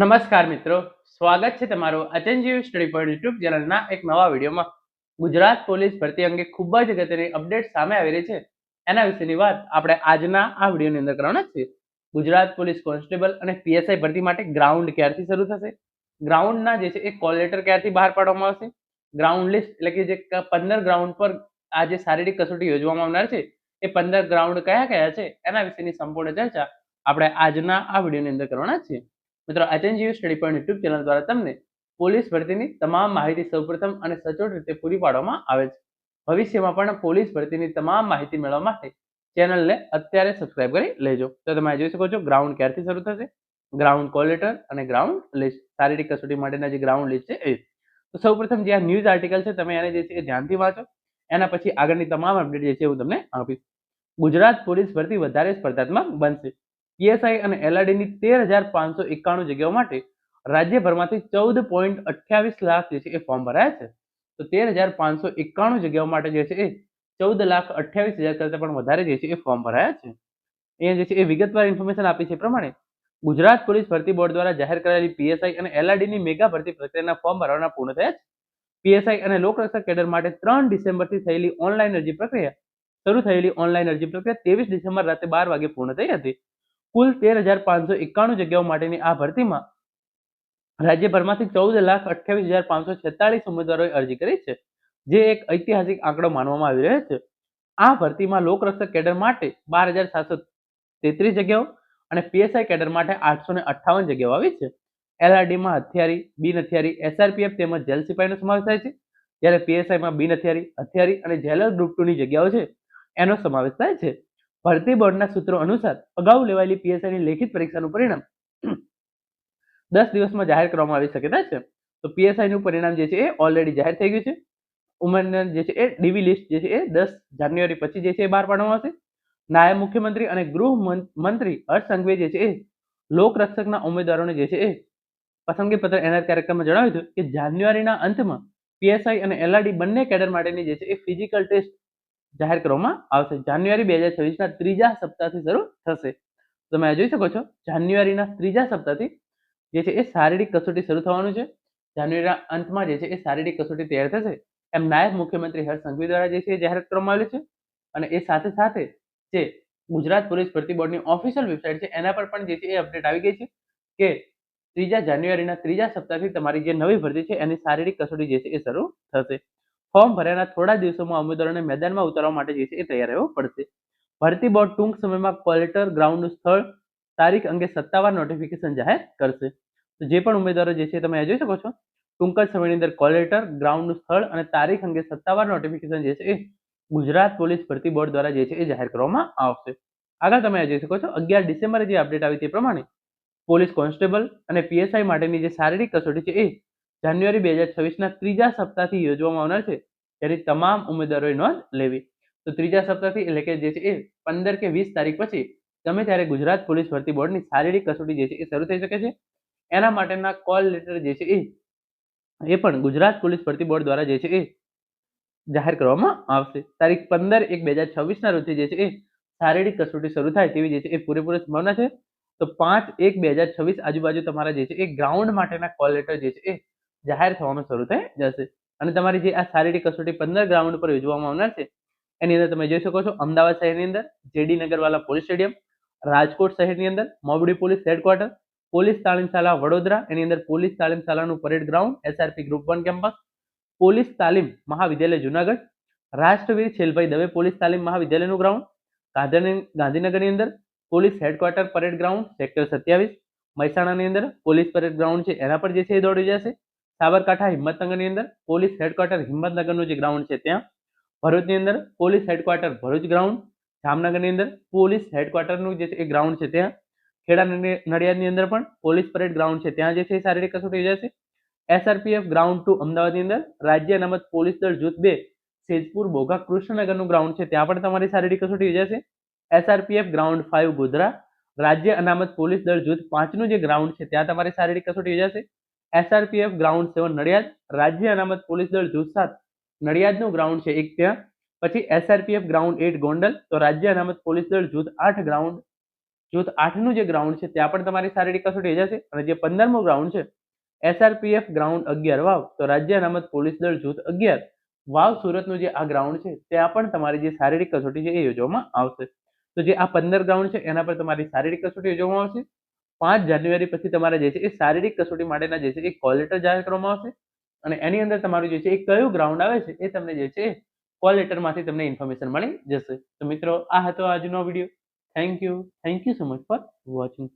નમસ્કાર મિત્રો, સ્વાગત છે તમારું અચેન્જીવ સ્ટડી પોઈન્ટ યુટ્યુબ ચેનલના એક નવા વિડીયોમાં. ગુજરાત પોલીસ ભરતી અંગે ખૂબ જ અગત્યની અપડેટ સામે આવી રહી છે. એના વિશેની વાત આપણે આજના આ વિડીયોની અંદર કરવાના છીએ. ગુજરાત પોલીસ કોન્સ્ટેબલ અને પીએસઆઈ ભરતી માટે ગ્રાઉન્ડ ક્યારથી શરૂ થશે, ગ્રાઉન્ડના જે છે એ કોલ લેટર ક્યારથી બહાર પાડવામાં આવશે, ગ્રાઉન્ડ લિસ્ટ એટલે કે જે 15 ગ્રાઉન્ડ પર આ જે શારીરિક કસોટી યોજવામાં આવનાર છે એ 15 ગ્રાઉન્ડ કયા કયા છે એના વિશેની સંપૂર્ણ ચર્ચા આપણે આજના આ વિડીયોની અંદર કરવાના છીએ. મિત્રો, અચેન્જીવ સ્ટડી પોઈન્ટ યુટ્યુબ ચેનલ દ્વારા તમને પોલીસ ભરતીની તમામ માહિતી સૌપ્રથમ અને સચોટ રીતે પૂરી પાડવામાં આવે છે. ભવિષ્યમાં પણ પોલીસ ભરતીની તમામ માહિતી મેળવવા માટે ચેનલને અત્યારે સબસ્ક્રાઇબ કરી લેજો. તો તમે જોઈ શકો છો ગ્રાઉન્ડ ક્યારથી શરૂ થશે, ગ્રાઉન્ડ કોલ લેટર અને ગ્રાઉન્ડ લિસ્ટ, શારીરિક કસોટી માટેના જે ગ્રાઉન્ડ લિસ્ટ છે એ. તો સૌપ્રથમ જે આ ન્યૂઝ આર્ટિકલ છે તમે એને જે છે એ ધ્યાનથી વાંચો. એના પછી આગળની તમામ અપડેટ જે છે હું તમને આપીશ. ગુજરાત પોલીસ ભરતી વધારે સ્પર્ધાત્મક બનશે. પીએસઆઈ અને એલઆરડીની 13,591 જગ્યાઓ માટે રાજ્યભરમાંથી 14.28 લાખ જે છે એ ફોર્મ ભરાયા છે. તો 13,591 જગ્યાઓ માટે જે છે એ 14,28,000 કરતા પણ વધારે જે છે એ ફોર્મ ભરાયા છે. અહીંયા જે છે એ વિગતવાર ઇન્ફોર્મેશન આપી છે પ્રમાણે ગુજરાત પોલીસ ભરતી બોર્ડ દ્વારા જાહેર કરાયેલી પીએસઆઈ અને એલઆરડીની મેગા ભરતી પ્રક્રિયાના ફોર્મ ભરવાના પૂર્ણ થયા છે. પીએસઆઈ અને લોકરક્ષક કેડર માટે 3 ડિસેમ્બરથી થયેલી ઓનલાઈન અરજી પ્રક્રિયા શરૂ થયેલી ઓનલાઈન અરજી પ્રક્રિયા 23 ડિસેમ્બર રાતે 12 વાગે પૂર્ણ થઈ હતી. કુલ 13,591 જગ્યાઓ માટેની આ ભરતીમાં રાજ્યભરમાંથી 14,28,546 ઉમેદવારોએ અરજી કરી છે, જે એક ઐતિહાસિક આંકડો માનવામાં આવી રહ્યો છે. આ ભરતીમાં લોકરક્ષક કેડર માટે 12,733 જગ્યાઓ અને પીએસઆઈ કેડર માટે 858 જગ્યાઓ આવી છે. એલઆરડીમાં હથિયારી, બિન હથિયારી, એસઆરપીએફ તેમજ જેલ સિપાહીનો સમાવેશ થાય છે, જ્યારે પીએસઆઈમાં બિન હથિયારી, હથિયારી અને જેલર ગ્રુપ 2 ની જગ્યાઓ છે એનો સમાવેશ થાય છે. ભરતી બોર્ડના સૂત્રો અનુસાર અગાઉ લેવાયેલી પીએસઆઈની લેખિત પરીક્ષાનું પરિણામ 10 દિવસમાં જાહેર કરવામાં આવી શક્યતા છે. તો પીએસઆઈનું પરિણામ જે છે એ ઓલરેડી જાહેર થઈ ગયું છે. ઉમેદવાર જે છે એ ડીવી લિસ્ટ જે છે એ 10 જાન્યુઆરી પછી જે છે એ બહાર પાડવામાં આવશે. નાયબ મુખ્યમંત્રી અને ગૃહ મંત્રી હર્ષ સંઘવીએ જે છે એ લોકરક્ષકના ઉમેદવારોને જે છે એ પસંદગી પત્ર એનાયત કાર્યક્રમમાં જણાવ્યું હતું કે જાન્યુઆરીના અંતમાં પીએસઆઈ અને એલઆરડી બંને કેડર માટેની જે છે એ ફિઝિકલ ટેસ્ટ જાહેર કરવામાં આવશે. જાન્યુઆરી 2026ના ત્રીજા સપ્તાહથી શરૂ થશે. તમે જોઈ શકો છો જાન્યુઆરીના ત્રીજા સપ્તાહથી જે છે એ શારીરિક કસોટી શરૂ થવાનું છે. જાન્યુઆરીના અંતમાં જે છે એ શારીરિક કસોટી તૈયાર થશે એમ નાયબ મુખ્યમંત્રી હર્ષ સંઘવી દ્વારા જે છે એ જાહેરાત કરવામાં આવેલી છે. અને એ સાથે સાથે જે ગુજરાત પોલીસ ભરતી બોર્ડની ઓફિશિયલ વેબસાઇટ છે એના પર પણ જે છે એ અપડેટ આવી ગઈ છે કે 3 જાન્યુઆરીના ત્રીજા સપ્તાહથી તમારી જે નવી ભરતી છે એની શારીરિક કસોટી જે છે એ શરૂ થશે. ફોર્મ ભર્યાના થોડા દિવસોમાં ઉમેદવારોને મેદાનમાં ઉતારવા માટે જે છે એ તૈયાર રહેવું પડશે. ભરતી બોર્ડ ટૂંક સમયમાં કોલ લેટર, ગ્રાઉન્ડનું સ્થળ, તારીખ અંગે સત્તાવાર નોટિફિકેશન જાહેર કરશે. તો જે પણ ઉમેદવારો જે છે તમે જોઈ શકો છો ટૂંક જ સમયની અંદર કોલ લેટર, ગ્રાઉન્ડનું સ્થળ અને તારીખ અંગે સત્તાવાર નોટિફિકેશન જે છે એ ગુજરાત પોલીસ ભરતી બોર્ડ દ્વારા જે છે એ જાહેર કરવામાં આવશે. આગળ તમે જોઈ શકો છો 11 ડિસેમ્બરે જે અપડેટ આવી તે પ્રમાણે પોલીસ કોન્સ્ટેબલ અને પીએસઆઈ માટેની જે શારીરિક કસોટી છે એ જાન્યુઆરી 2026ના ત્રીજા સપ્તાહથી યોજવામાં આવનાર છે, ત્યારે તમામ ઉમેદવારોએ નોંધ લેવી. તો ત્રીજા સપ્તાહથી એટલે કે જે છે એ 15 કે 20 તારીખ પછી ગમે ત્યારે ગુજરાત પોલીસ ભરતી બોર્ડની શારીરિક કસોટી જે છે એ શરૂ થઈ શકે છે. એના માટેના કોલ લેટર જે છે એ પણ ગુજરાત પોલીસ ભરતી બોર્ડ દ્વારા જે છે એ જાહેર કરવામાં આવશે. તારીખ 15/1/2026ના રોજથી જે છે એ શારીરિક કસોટી શરૂ થાય તેવી જે છે એ પૂરેપૂરી સંભાવના છે. તો 5/1/2026 આજુબાજુ તમારા જે છે એ ગ્રાઉન્ડ માટેના કોલ લેટર જે છે એ જાહેર થવાનું શરૂ થઈ જશે. અને તમારી જે આ શારીરિક કસોટી 15 ગ્રાઉન્ડ પર યોજવામાં આવનાર છે એની અંદર તમે જોઈ શકો છો અમદાવાદ શહેરની અંદર JD Nagarwala police stadium, Rajkot શહેરની અંદર મોવડી પોલીસ હેડક્વાર્ટર, પોલીસ તાલીમ શાળા વડોદરા એની અંદર પોલીસ તાલીમ શાળાનું parade ground, SRP group 1 campus, police તાલીમ મહાવિદ્યાલય જુનાગઢ, રાષ્ટ્રવીર છેલભાઈ દવે પોલીસ તાલીમ મહાવિદ્યાલયનું ગ્રાઉન્ડ, ગાંધીનગરની અંદર police headquarter parade ground sector 27, મહેસાણાની અંદર પોલીસ પરેડ ગ્રાઉન્ડ છે એના પર જે છે એ દોડી જશે. સાબરકાંઠા હિંમતનગરની અંદર પોલીસ હેડક્વાર્ટર હિંમતનગરનું જે ગ્રાઉન્ડ છે ત્યાં, ભરૂચની અંદર પોલીસ હેડક્વાર્ટર ભરૂચ ગ્રાઉન્ડ, જામનગરની અંદર પોલીસ હેડક્વાર્ટરનું જે છે એ ગ્રાઉન્ડ છે ત્યાં, ખેડા નડિયાદની અંદર પણ પોલીસ પરેડ ગ્રાઉન્ડ છે ત્યાં જે છે એ શારીરિક કસોટી યોજાશે. એસઆરપીએફ ગ્રાઉન્ડ 2 અમદાવાદની અંદર, રાજ્ય અનામત પોલીસ દળ જૂથ 2 સેજપુર બોઘા કૃષ્ણનગરનું ગ્રાઉન્ડ છે ત્યાં પણ તમારી શારીરિક કસોટી યોજાશે. એસઆરપીએફ ગ્રાઉન્ડ 5 ગોધરા, રાજ્ય અનામત પોલીસ દળ જૂથ 5 નું જે ગ્રાઉન્ડ છે ત્યાં તમારી શારીરિક કસોટી યોજાશે. એસઆરપીએફ ગ્રાઉન્ડ 7 નડિયાદ, રાજ્ય અનામત પોલીસ દળ જૂથ 7 નડિયાદનું ગ્રાઉન્ડ છે એક ત્યાં. પછી એસઆરપીએફ ગ્રાઉન્ડ 8 ગોંડલ, તો રાજ્ય અનામત પોલીસ દળ જૂથ 8 ગ્રાઉન્ડ જૂથ 8નું જે ગ્રાઉન્ડ છે ત્યાં પણ તમારી શારીરિક કસોટી યોજાશે. અને જે 15મો ગ્રાઉન્ડ છે SRPF ગ્રાઉન્ડ 11 વાવ, તો રાજ્ય અનામત પોલીસ દળ જૂથ 11 વાવ સુરતનું જે આ ગ્રાઉન્ડ છે ત્યાં પણ તમારી જે શારીરિક કસોટી છે એ યોજવામાં આવશે. તો જે આ 15 ગ્રાઉન્ડ છે એના પર તમારી શારીરિક કસોટી યોજવામાં આવશે. 5 જાન્યુઆરી પછી તમારે જે છે એ શારીરિક કસોટી માટેના જે છે એ કોલ લેટર જાહેર કરવામાં આવશે. અને એની અંદર તમારું જે છે એ કયું ગ્રાઉન્ડ આવે છે એ તમને જે છે કોલ લેટરમાંથી તમને ઇન્ફોર્મેશન મળી જશે. તો મિત્રો આ હતો આજનો video. Thank you so much for watching.